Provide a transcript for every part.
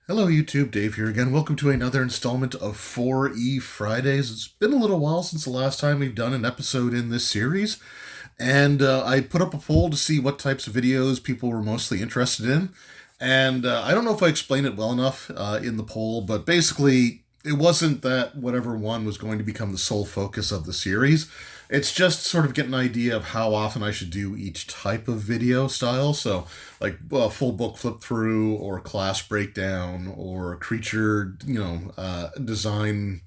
Hello YouTube, Dave here again. Welcome to another installment of 4E Fridays. It's been a little while since the last time we've done an episode in this series, and I put up a poll to see what types of videos people were mostly interested in. And I don't know if I explained it well enough in the poll, but basically it wasn't that whatever one was going to become the sole focus of the series. It's just sort of get an idea of how often I should do each type of video style. So, like a full book flip through, or class breakdown, or creature, design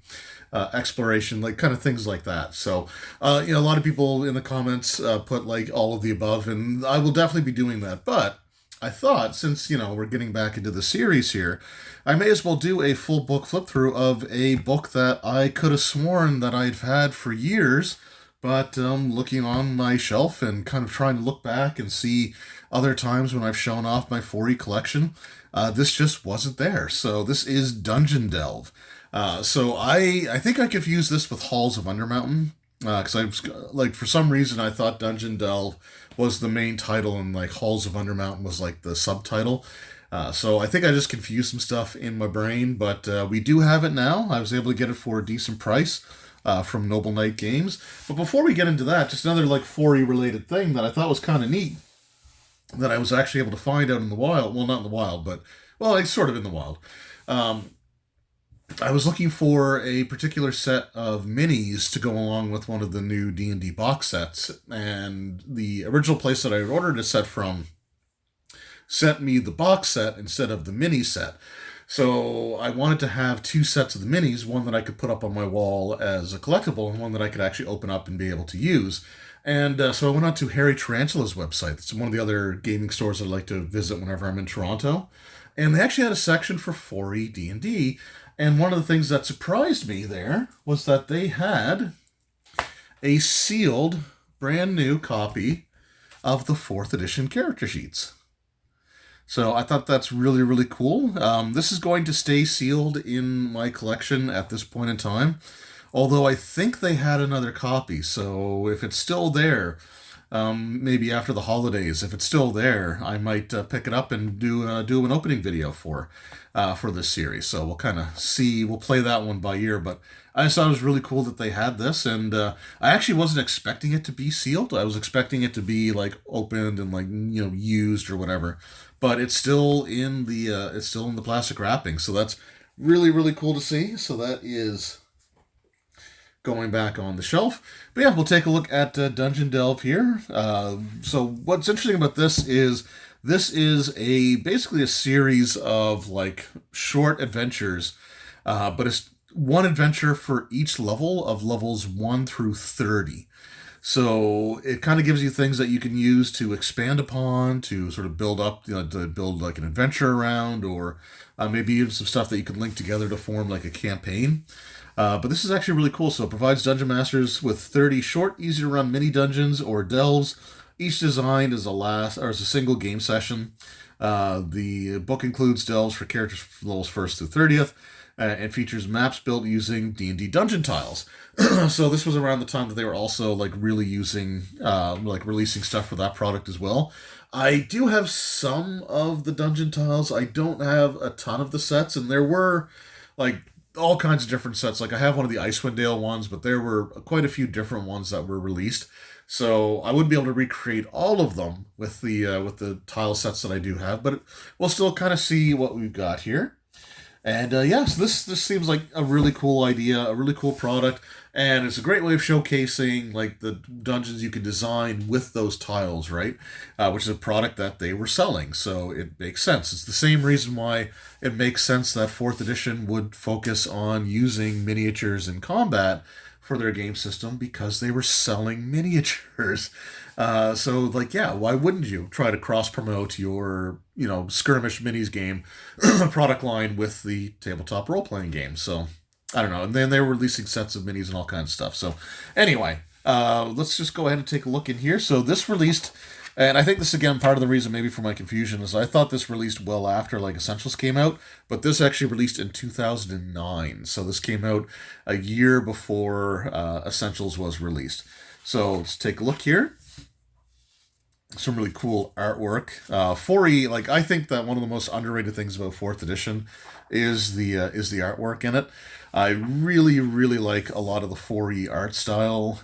exploration, like kind of things like that. So, a lot of people in the comments put like all of the above, and I will definitely be doing that. But I thought, since, we're getting back into the series here, I may as well do a full book flip through of a book that I could have sworn that I've had for years, but looking on my shelf and kind of trying to look back and see other times when I've shown off my 4E collection, this just wasn't there. So this is Dungeon Delve. So I think I confused this with Halls of Undermountain, because I was like, for some reason I thought Dungeon Delve was the main title and like Halls of Undermountain was like the subtitle. So I think I just confused some stuff in my brain, but we do have it now. I was able to get it for a decent price from Noble Knight Games. But before we get into that, just another like 4E related thing that I thought was kind of neat that I was actually able to find out in the wild. Well, not in the wild, but well, it's sort of in the wild. I was looking for a particular set of minis to go along with one of the new D&D box sets, and the original place that I had ordered a set from sent me the box set instead of the mini set. So I wanted to have two sets of the minis, one that I could put up on my wall as a collectible and one that I could actually open up and be able to use. And so I went on to Harry Tarantula's website. It's one of the other gaming stores I like to visit whenever I'm in Toronto. And they actually had a section for 4E D&D. And one of the things that surprised me there was that they had a sealed, brand new copy of the 4th edition character sheets. So I thought that's really, really cool. This is going to stay sealed in my collection at this point in time, although I think they had another copy. So if it's still there, maybe after the holidays, if it's still there, I might pick it up and do an opening video for this series. So we'll kind of see. We'll play that one by ear. But I just thought it was really cool that they had this, and I actually wasn't expecting it to be sealed. I was expecting it to be like opened and like used or whatever. But it's still in the plastic wrapping. So that's really, really cool to see. So that is going back on the shelf. But yeah, we'll take a look at Dungeon Delve here. So what's interesting about this is basically a series of like short adventures, but it's one adventure for each level of levels 1 through 30. So it kind of gives you things that you can use to expand upon, to sort of build up, to build like an adventure around, or maybe even some stuff that you can link together to form like a campaign. But this is actually really cool. So it provides Dungeon Masters with 30 short, easy to run mini dungeons or delves, each designed as a single game session. The book includes delves for characters from levels 1st through 30th, and features maps built using D&D dungeon tiles. So this was around the time that they were also like really using, like releasing stuff for that product as well. I do have some of the dungeon tiles. I don't have a ton of the sets, and there were like all kinds of different sets. Like I have one of the Icewind Dale ones, but there were quite a few different ones that were released. So I wouldn't be able to recreate all of them with the tile sets that I do have, but we'll still kind of see what we've got here. And so this seems like a really cool idea, a really cool product, and it's a great way of showcasing like the dungeons you can design with those tiles, right? Which is a product that they were selling, so it makes sense. It's the same reason why it makes sense that 4th edition would focus on using miniatures in combat for their game system, because they were selling miniatures. So like, yeah, why wouldn't you try to cross promote your, skirmish minis game product line with the tabletop role playing game? So I don't know. And then they were releasing sets of minis and all kinds of stuff. So anyway, let's just go ahead and take a look in here. So this released, and I think this again, part of the reason maybe for my confusion is I thought this released well after like Essentials came out, but this actually released in 2009. So this came out a year before Essentials was released. So let's take a look here. some really cool artwork. 4E, like I think that one of the most underrated things about fourth edition is the artwork in it. I really really like a lot of the 4E art style.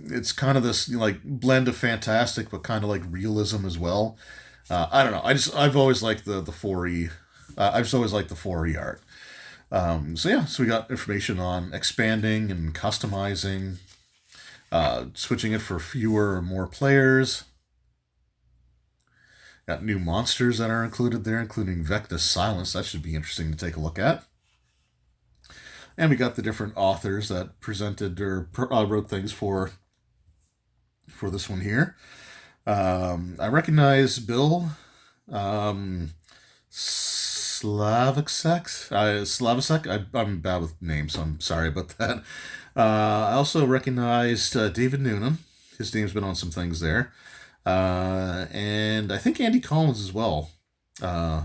It's kind of this like blend of fantastic but kind of like realism as well. I don't know. I've always liked the 4E. I've just always liked the 4E art. So yeah, so we got information on expanding and customizing, switching it for fewer or more players. Got new monsters that are included there, including Vecna's Silence. That should be interesting to take a look at. And we got the different authors that presented or wrote things for this one here. I recognize Bill Slavicek. I'm bad with names, so I'm sorry about that. I also recognized David Noonan. His name's been on some things there. And I think Andy Collins as well. Uh,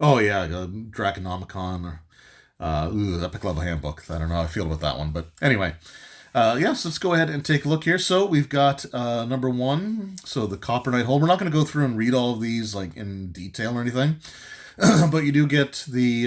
oh yeah, Draconomicon or Epic Level Handbook. I don't know how I feel about that one, but anyway. Yes, let's go ahead and take a look here. So we've got number one. So the Copper Knight Hole. We're not going to go through and read all of these like in detail or anything, but you do get the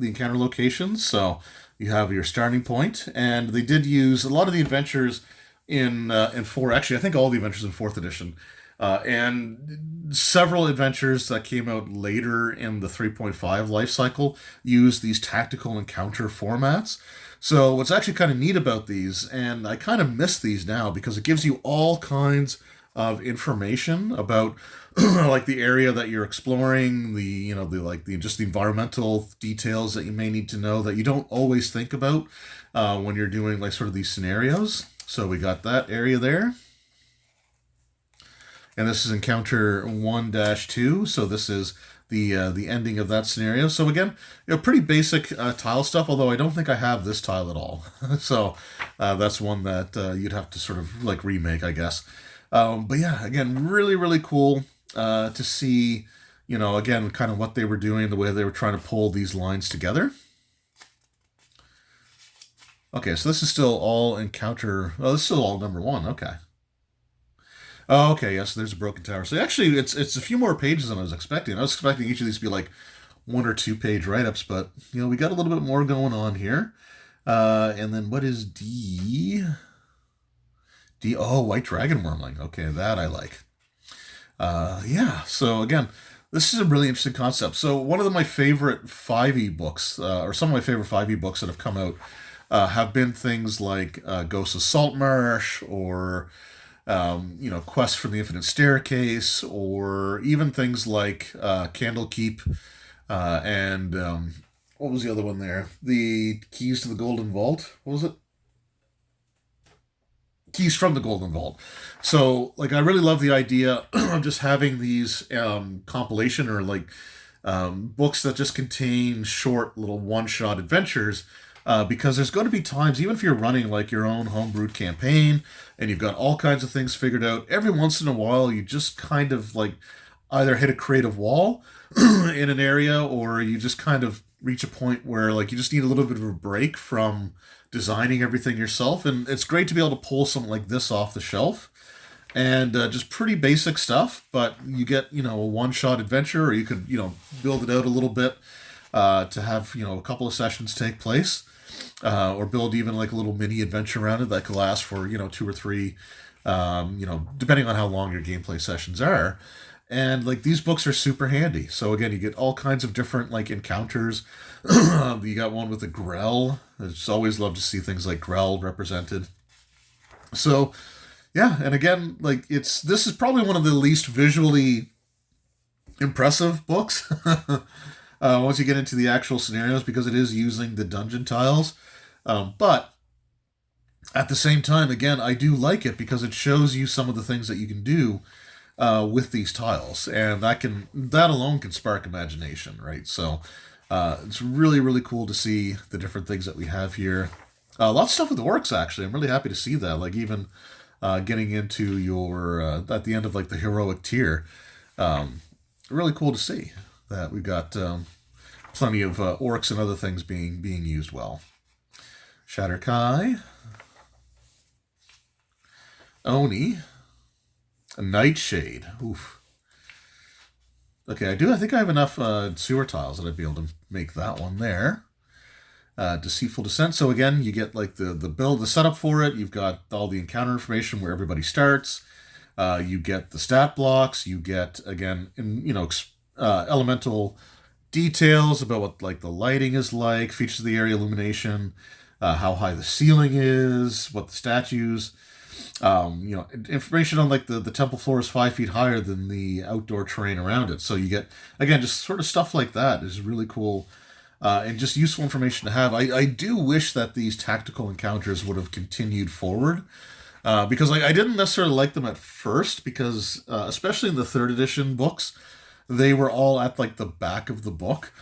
encounter locations. So you have your starting point, and they did use a lot of the adventures in four. Actually, I think all the adventures in fourth edition, and several adventures that came out later in the 3.5 life cycle use these tactical encounter formats. So what's actually kind of neat about these, and I kind of miss these now because it gives you all kinds of information about like the area that you're exploring, the the like the just the environmental details that you may need to know that you don't always think about when you're doing like sort of these scenarios. So we got that area there. And this is encounter 1-2. So this is the ending of that scenario. So again, pretty basic tile stuff. Although I don't think I have this tile at all. So that's one that you'd have to sort of like remake, I guess. But yeah, again, really really cool to see. Again, kind of what they were doing, the way they were trying to pull these lines together. Okay, so this is still all encounter. Oh, this is still all number one. Okay. Oh, okay, yes, there's a broken tower. So actually, it's a few more pages than I was expecting. I was expecting each of these to be like 1 or 2 page write-ups, but we got a little bit more going on here. And then what is D? D. Oh, White Dragon Wormling. Okay, that I like. Yeah. So again, this is a really interesting concept. So one of my favorite 5e books, or some of my favorite 5e books that have come out, have been things like Ghosts of Saltmarsh or Quest for the Infinite Staircase, or even things like Candlekeep, and what was the other one there? The Keys to the Golden Vault. What was it? Keys from the Golden Vault. So, like, I really love the idea of just having these compilation or like books that just contain short little one-shot adventures. Because there's going to be times, even if you're running like your own homebrewed campaign and you've got all kinds of things figured out, every once in a while you just kind of like either hit a creative wall in an area, or you just kind of reach a point where like you just need a little bit of a break from designing everything yourself. And it's great to be able to pull something like this off the shelf and just pretty basic stuff, but you get a one-shot adventure, or you could build it out a little bit to have a couple of sessions take place, or build even like a little mini adventure around it that could last for 2 or 3, depending on how long your gameplay sessions are. And like these books are super handy. So again, you get all kinds of different like encounters. You got one with a Grell. I just always love to see things like Grell represented. So yeah, and again, like this is probably one of the least visually impressive books. Once you get into the actual scenarios, because it is using the dungeon tiles. But at the same time, again, I do like it because it shows you some of the things that you can do with these tiles, and that alone can spark imagination, right? So it's really really cool to see the different things that we have here. Lots of stuff with the orcs, actually. I'm really happy to see that. Like even getting into your at the end of like the heroic tier, really cool to see that we've got plenty of orcs and other things being used well. Shatterkai, Oni, A Nightshade. Oof. Okay, I think I have enough sewer tiles that I'd be able to make that one there. Deceitful Descent. So again, you get like the build, the setup for it. You've got all the encounter information where everybody starts. You get the stat blocks. You get again, elemental details about what like the lighting is like, features of the area, illumination, how high the ceiling is, what the statues. Information on like the temple floor is 5 feet higher than the outdoor terrain around it. So you get, again, just sort of stuff like that is really cool and just useful information to have. I do wish that these tactical encounters would have continued forward because I didn't necessarily like them at first because, especially in the third edition books, they were all at like the back of the book.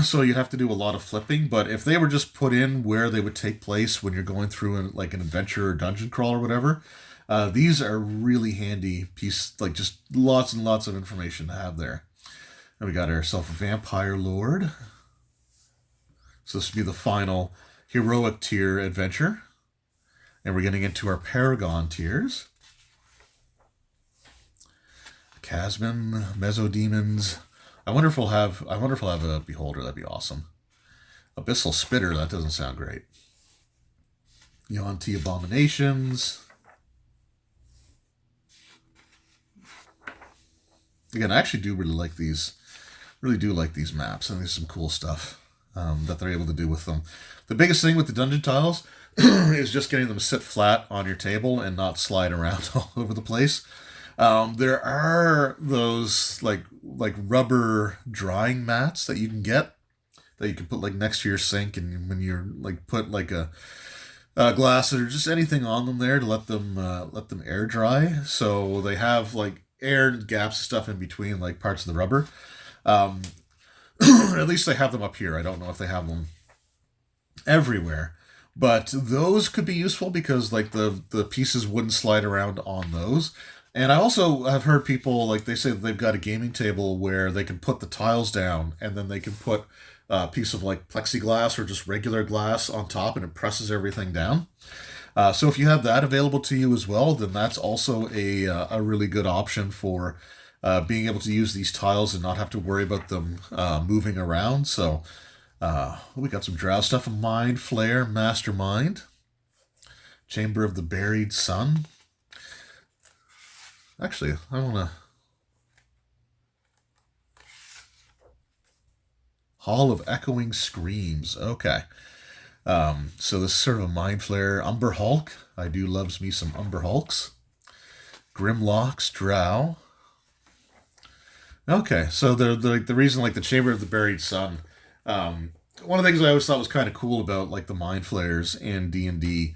So you'd have to do a lot of flipping. But if they were just put in where they would take place when you're going through an adventure or dungeon crawl or whatever, these are really handy piece, like just lots and lots of information to have there. And we got ourselves a Vampire Lord. So this would be the final heroic tier adventure. And we're getting into our Paragon tiers. Chasman, Mesodemons. I wonder if we'll have a Beholder. That'd be awesome. Abyssal Spitter. That doesn't sound great. Yuan-Ti Abominations. Again, I actually do really like these. Really do like these maps, and there's some cool stuff that they're able to do with them. The biggest thing with the dungeon tiles is just getting them to sit flat on your table and not slide around all over the place. There are those like rubber drying mats that you can get that you can put like next to your sink, and when you're like put like a glass or just anything on them there to let them air dry. So they have like air gaps and stuff in between like parts of the rubber. At least they have them up here. I don't know if they have them everywhere. But those could be useful because like the pieces wouldn't slide around on those. And I also have heard people, like, they say that they've got a gaming table where they can put the tiles down and then they can put a piece of, like, plexiglass or just regular glass on top and it presses everything down. So if you have that available to you as well, then that's also a really good option for being able to use these tiles and not have to worry about them moving around. So we got some drow stuff. Mind Flare, Mastermind. Chamber of the Buried Sun. Actually, I want to... Hall of Echoing Screams. Okay. So this is sort of a Mind Flare. Umber Hulk. I do loves me some Umber Hulks. Grimlocks, Drow. Okay, so the reason, like, the Chamber of the Buried Sun... one of the things I always thought was kind of cool about, like, the Mind Flayers in D&D...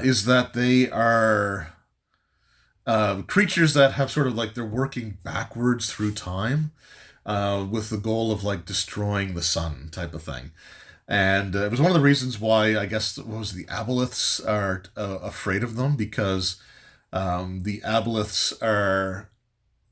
is that they are creatures that have sort of like they're working backwards through time with the goal of like destroying the sun type of thing. And it was one of the reasons why I guess the aboleths are afraid of them, because the aboleths are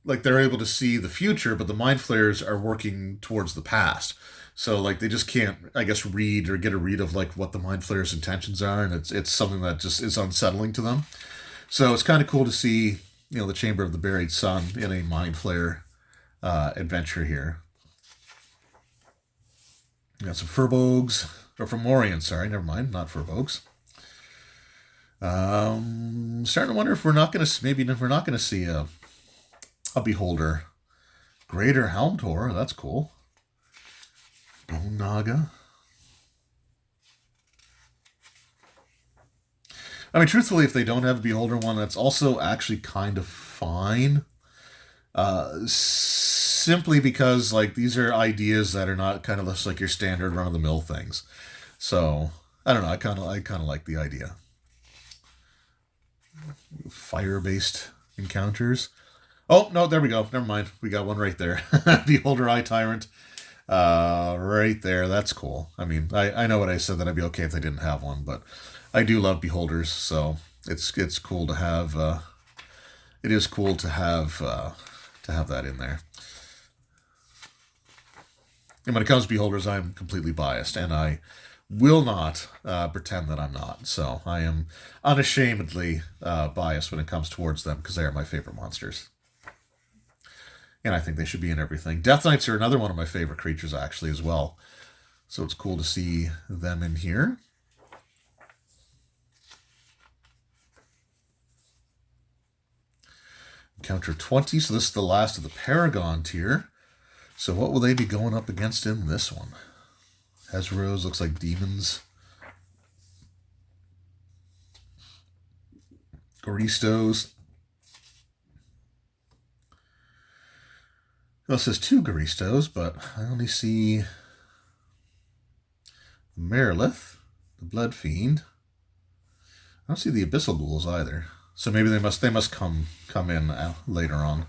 like they're able to see the future, but the Mind Flayers are working towards the past. So, like, they just can't, I guess, read or get a read of, like, what the Mind Flayer's intentions are, and it's something that just is unsettling to them. So it's kind of cool to see, the Chamber of the Buried Sun in a Mind Flayer adventure here. We got some Furbogs, or Fomorians, sorry, never mind, not Furbogs. Starting to wonder if we're not going to see a Beholder. Greater Helmtor, that's cool. Bone Naga. I mean, truthfully, if they don't have a Beholder one, that's also actually kind of fine. Simply because, like, these are ideas that are not kind of just like your standard run-of-the-mill things. So, I don't know, I kind of like the idea. Fire-based encounters. Oh, no, there we go. Never mind. We got one right there. Beholder Eye Tyrant. Right there. That's cool. I mean, I know what I said, that I'd be okay if they didn't have one, but I do love Beholders, so it's cool to have. It is cool to have that in there. And when it comes to Beholders, I'm completely biased, and I will not pretend that I'm not. So I am unashamedly biased when it comes towards them because they are my favorite monsters. And I think they should be in everything. Death Knights are another one of my favorite creatures, actually, as well. So it's cool to see them in here. Encounter 20, so this is the last of the Paragon tier. So what will they be going up against in this one? Hezros looks like demons. Goristos. Well, it says 2 Goristos, but I only see Merilith, the Blood Fiend. I don't see the Abyssal Ghouls either. So maybe they must come in later on.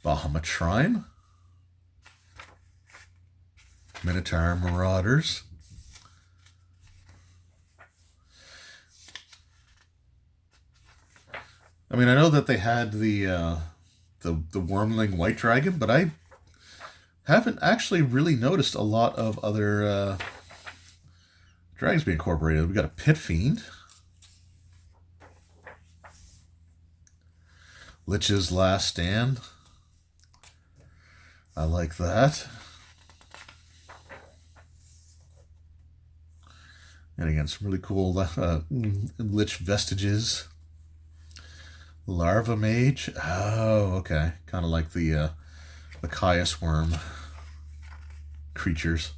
Bahamut Shrine. Minotaur Marauders. I mean, I know that they had the Wormling White Dragon, but I haven't actually really noticed a lot of other dragons being incorporated. We got a Pit Fiend. Lich's Last Stand. I like that. And again, some really cool Lich vestiges. Larva Mage. Oh, okay. Kind of like the Caius Worm creatures.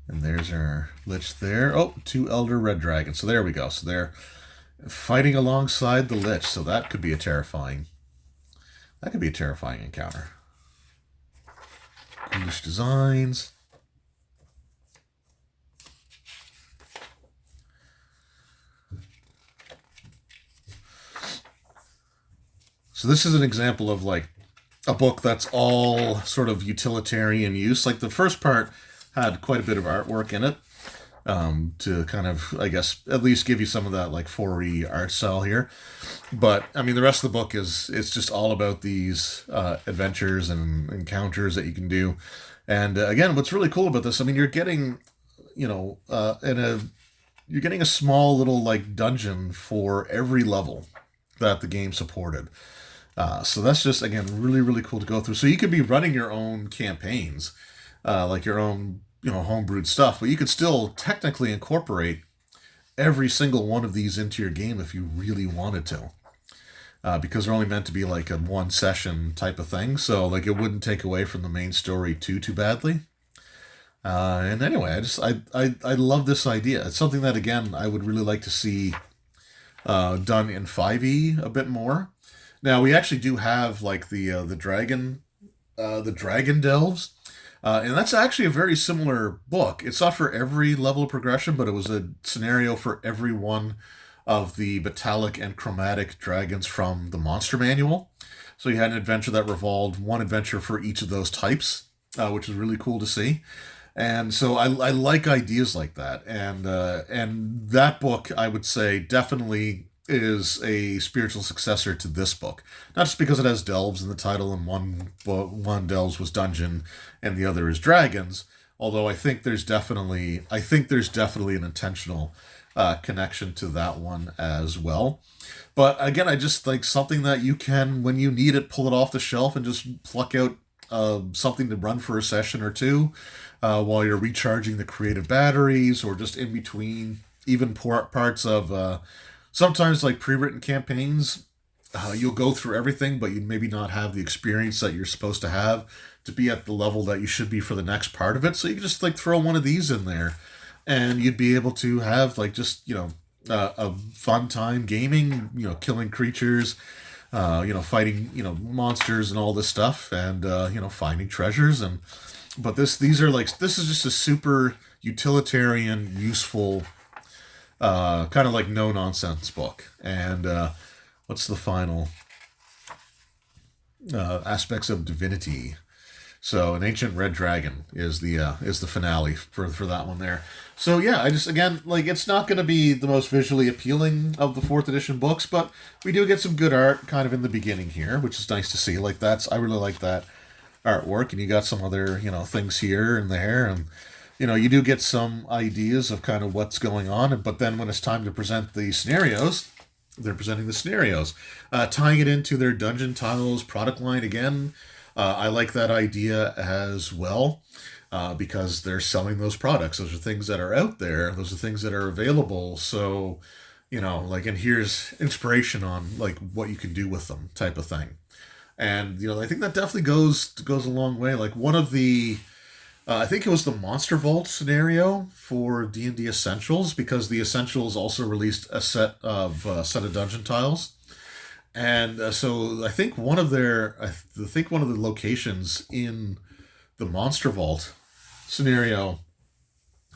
And there's our Lich there. Oh, 2 Elder Red Dragons. So there we go. So they're fighting alongside the Lich. So that could be a terrifying. That could be a terrifying encounter. Coolish designs. So this is an example of like a book that's all sort of utilitarian use. Like the first part had quite a bit of artwork in it to kind of, I guess, at least give you some of that like 4E art style here. But I mean, the rest of the book it's just all about these adventures and encounters that you can do. And again, what's really cool about this, I mean, you're getting, you're getting a small little like dungeon for every level that the game supported. So that's just, again, really, really cool to go through. So you could be running your own campaigns, like your own, homebrewed stuff, but you could still technically incorporate every single one of these into your game if you really wanted to. Because they're only meant to be like a one session type of thing. So like it wouldn't take away from the main story too badly. And anyway, I love this idea. It's something that, again, I would really like to see done in 5e a bit more. Now we actually do have like the dragon delves, and that's actually a very similar book. It's not for every level of progression, but it was a scenario for every one of the metallic and chromatic dragons from the monster manual. So you had an adventure that revolved one adventure for each of those types, which is really cool to see. And so I like ideas like that, and that book, I would say, definitely is a spiritual successor to this book. Not just because it has delves in the title, and one delves was dungeon and the other is dragons. Although I think there's definitely an intentional connection to that one as well. But again, I just like something that you can, when you need it, pull it off the shelf and just pluck out something to run for a session or two while you're recharging the creative batteries, or just in between even parts of sometimes like pre-written campaigns. You'll go through everything, but you maybe not have the experience that you're supposed to have to be at the level that you should be for the next part of it. So you can just like throw one of these in there, and you'd be able to have like just a fun time gaming, killing creatures, fighting monsters and all this stuff, and finding treasures. And but this is just a super utilitarian, useful, kind of like no nonsense book. And what's the final aspects of divinity? So an ancient red dragon is the finale for that one there. So yeah, I just again like it's not going to be the most visually appealing of the fourth edition books, but we do get some good art kind of in the beginning here, which is nice to see. Like I really like that artwork, and you got some other things here and there, and you do get some ideas of kind of what's going on. But then when it's time to present the scenarios, they're presenting the scenarios, tying it into their dungeon tiles product line again. I like that idea as well, because they're selling those products. Those are things that are out there. Those are things that are available. So, like, and here's inspiration on like what you can do with them, type of thing. And I think that definitely goes a long way. Like one of the, I think it was the Monster Vault scenario for D&D Essentials, because the Essentials also released a set of dungeon tiles. And so I think I think one of the locations in the Monster Vault scenario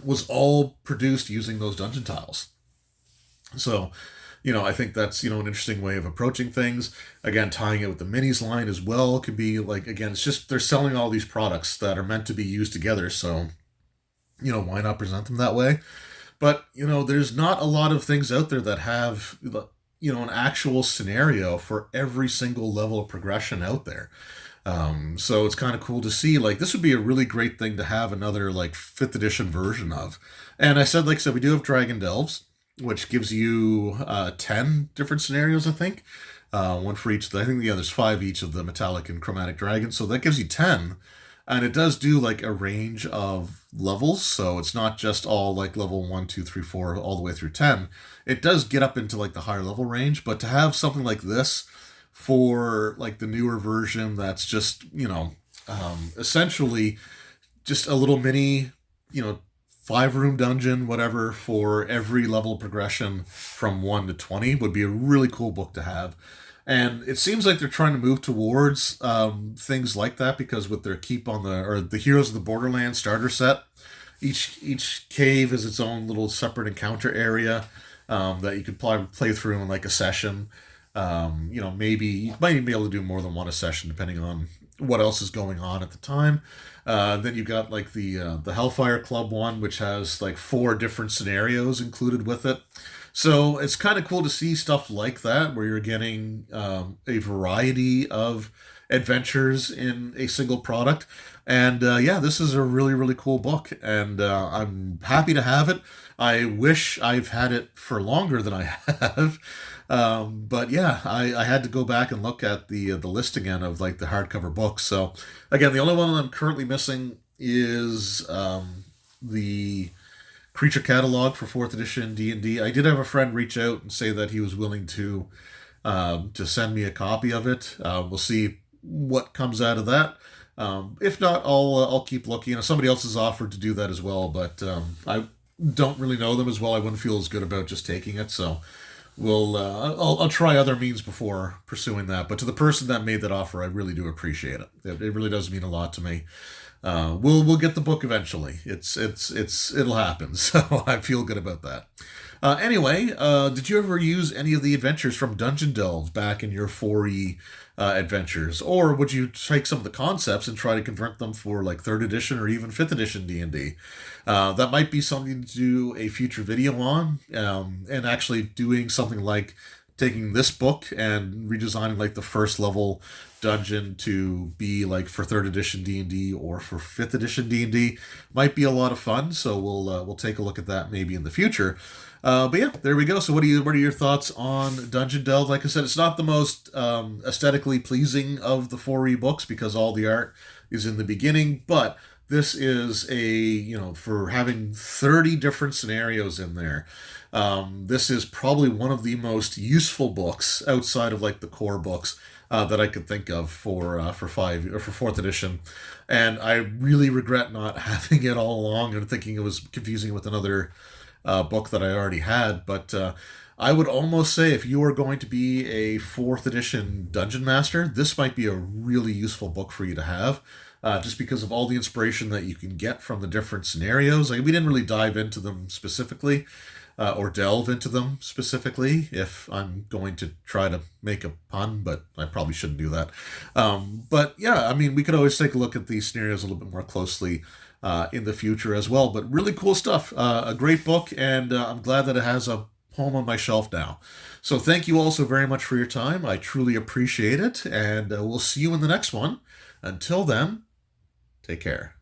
was all produced using those dungeon tiles. So, I think that's, an interesting way of approaching things. Again, tying it with the minis line as well could be like, again, it's just they're selling all these products that are meant to be used together. So, why not present them that way? But, there's not a lot of things out there that have an actual scenario for every single level of progression out there. So it's kind of cool to see. Like, this would be a really great thing to have another like 5th edition version of. And like I said, we do have Dragon Delves, which gives you 10 different scenarios, I think. One for each. I think, there's 5 each of the metallic and chromatic dragons. So that gives you 10. And it does do like a range of levels, so it's not just all like level 1, 2, 3, 4, all the way through 10. It does get up into like the higher level range, but to have something like this for like the newer version that's just, essentially just a little mini, 5-room dungeon, whatever, for every level progression from 1 to 20 would be a really cool book to have. And it seems like they're trying to move towards things like that, because with their Keep on the Heroes of the Borderlands starter set, each cave is its own little separate encounter area that you could play through in like a session. Maybe you might even be able to do more than one a session depending on what else is going on at the time. Then you got like the Hellfire Club one, which has like 4 different scenarios included with it. So it's kind of cool to see stuff like that, where you're getting a variety of adventures in a single product. And this is a really, really cool book, and I'm happy to have it. I wish I've had it for longer than I have. But yeah, I had to go back and look at the list again of like the hardcover books. So again, the only one I'm currently missing is the Creature Catalog for 4th edition D&D. I did have a friend reach out and say that he was willing to send me a copy of it. We'll see what comes out of that. If not, I'll keep looking. Somebody else has offered to do that as well, but I don't really know them as well. I wouldn't feel as good about just taking it, so I'll try other means before pursuing that. But to the person that made that offer, I really do appreciate it. It really does mean a lot to me. We'll get the book eventually. It'll happen. So I feel good about that. Anyway, did you ever use any of the adventures from Dungeon Delves back in your 4E adventures, or would you take some of the concepts and try to convert them for like 3rd edition or even 5th edition D&D? That might be something to do a future video on, and actually doing something like taking this book and redesigning like the first level dungeon to be like for 3rd edition D&D or for 5th edition D&D might be a lot of fun. So we'll take a look at that maybe in the future. But yeah, there we go. So what are your thoughts on Dungeon Delve? Like I said, it's not the most aesthetically pleasing of the 4E books because all the art is in the beginning, but this is for having 30 different scenarios in there. This is probably one of the most useful books outside of like the core books that I could think of for 4th edition, and I really regret not having it all along and thinking it was confusing with another book that I already had. But I would almost say if you are going to be a 4th edition dungeon master, this might be a really useful book for you to have. Just because of all the inspiration that you can get from the different scenarios. Like, we didn't really dive into them specifically, or delve into them specifically if I'm going to try to make a pun, but I probably shouldn't do that. But yeah, I mean, we could always take a look at these scenarios a little bit more closely in the future as well. But really cool stuff. A great book, and I'm glad that it has a home on my shelf now. So thank you all so very much for your time. I truly appreciate it, and we'll see you in the next one. Until then, take care.